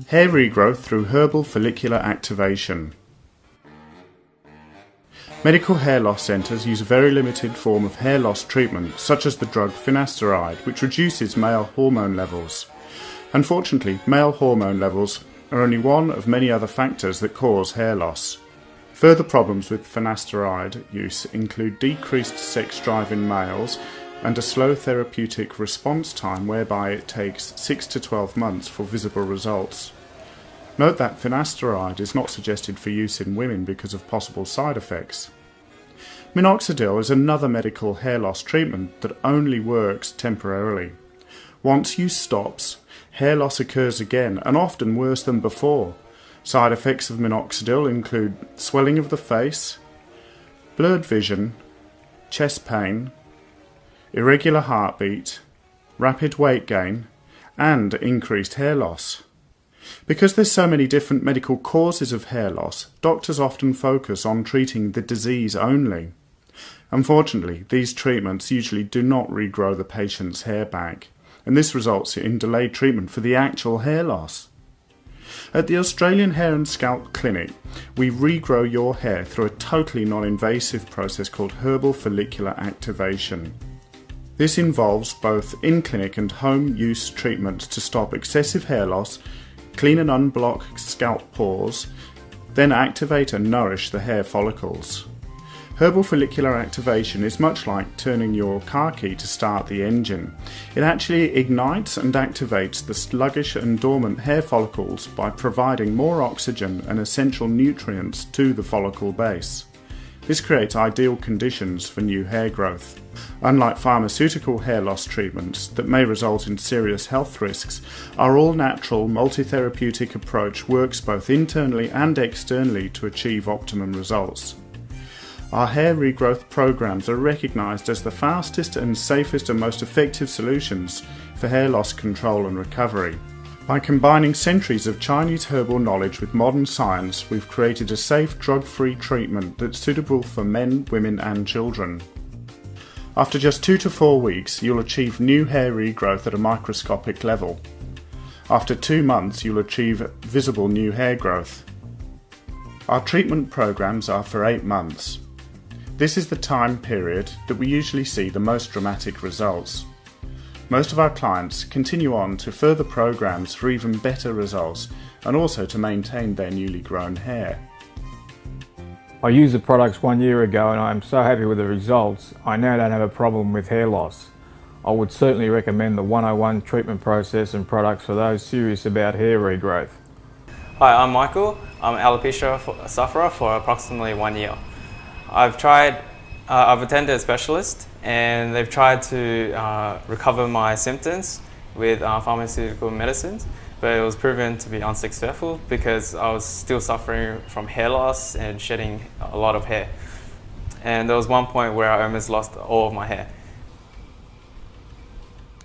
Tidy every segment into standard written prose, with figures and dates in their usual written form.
Hair regrowth through herbal follicular activation. Medical hair loss centres use a very limited form of hair loss treatment, such as the drug finasteride, which reduces male hormone levels. Unfortunately, male hormone levels are only one of many other factors that cause hair loss. Further problems with finasteride use include decreased sex drive in males and a slow therapeutic response time whereby it takes 6 to 12 months for visible results. Note that finasteride is not suggested for use in women because of possible side effects. Minoxidil is another medical hair loss treatment that only works temporarily. Once use stops, hair loss occurs again and often worse than before. Side effects of minoxidil include swelling of the face, blurred vision, chest pain, irregular heartbeat, rapid weight gain, and increased hair loss. Because there's so many different medical causes of hair loss, doctors often focus on treating the disease only. Unfortunately, these treatments usually do not regrow the patient's hair back, and this results in delayed treatment for the actual hair loss. At the Australian Hair Scalp Clinic, we regrow your hair through a totally non-invasive process called herbal follicular activation. This involves both in-clinic and home-use treatments to stop excessive hair loss, clean and unblock scalp pores, then activate and nourish the hair follicles. Herbal follicular activation is much like turning your car key to start the engine. It actually ignites and activates the sluggish and dormant hair follicles by providing more oxygen and essential nutrients to the follicle base. This creates ideal conditions for new hair growth. Unlike pharmaceutical hair loss treatments that may result in serious health risks, our all-natural multi-therapeutic approach works both internally and externally to achieve optimum results. Our hair regrowth programs are recognised as the fastest and safest and most effective solutions for hair loss control and recovery. By combining centuries of Chinese herbal knowledge with modern science, we've created a safe, drug-free treatment that's suitable for men, women and children. After just 2 to 4 weeks, you'll achieve new hair regrowth at a microscopic level. After 2 months, you'll achieve visible new hair growth. Our treatment programs are for 8 months. This is the time period that we usually see the most dramatic results. Most of our clients continue on to further programs for even better results and also to maintain their newly grown hair. I used the products 1 year ago and I'm so happy with the results. I now don't have a problem with hair loss. I would certainly recommend the 101 treatment process and products for those serious about hair regrowth. Hi, I'm Michael. I'm an alopecia sufferer for approximately 1 year. I've attended a specialist and they've tried to recover my symptoms with pharmaceutical medicines, but it was proven to be unsuccessful because I was still suffering from hair loss and shedding a lot of hair. And there was one point where I almost lost all of my hair.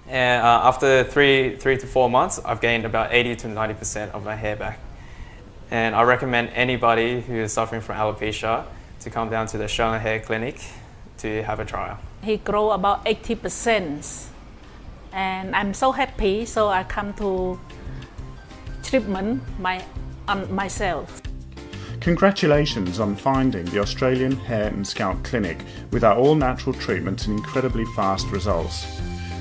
And after three to 4 months, I've gained about 80 to 90% of my hair back. And I recommend anybody who is suffering from alopecia to come down to the Australian Hair Clinic to have a trial. He grew about 80% and I'm so happy, so I come to treatment on myself. Congratulations on finding the Australian Hair and Scalp Clinic with our all-natural treatment and incredibly fast results.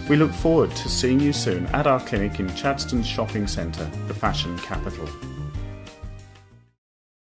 We look forward to seeing you soon at our clinic in Chadstone's shopping centre, the fashion capital.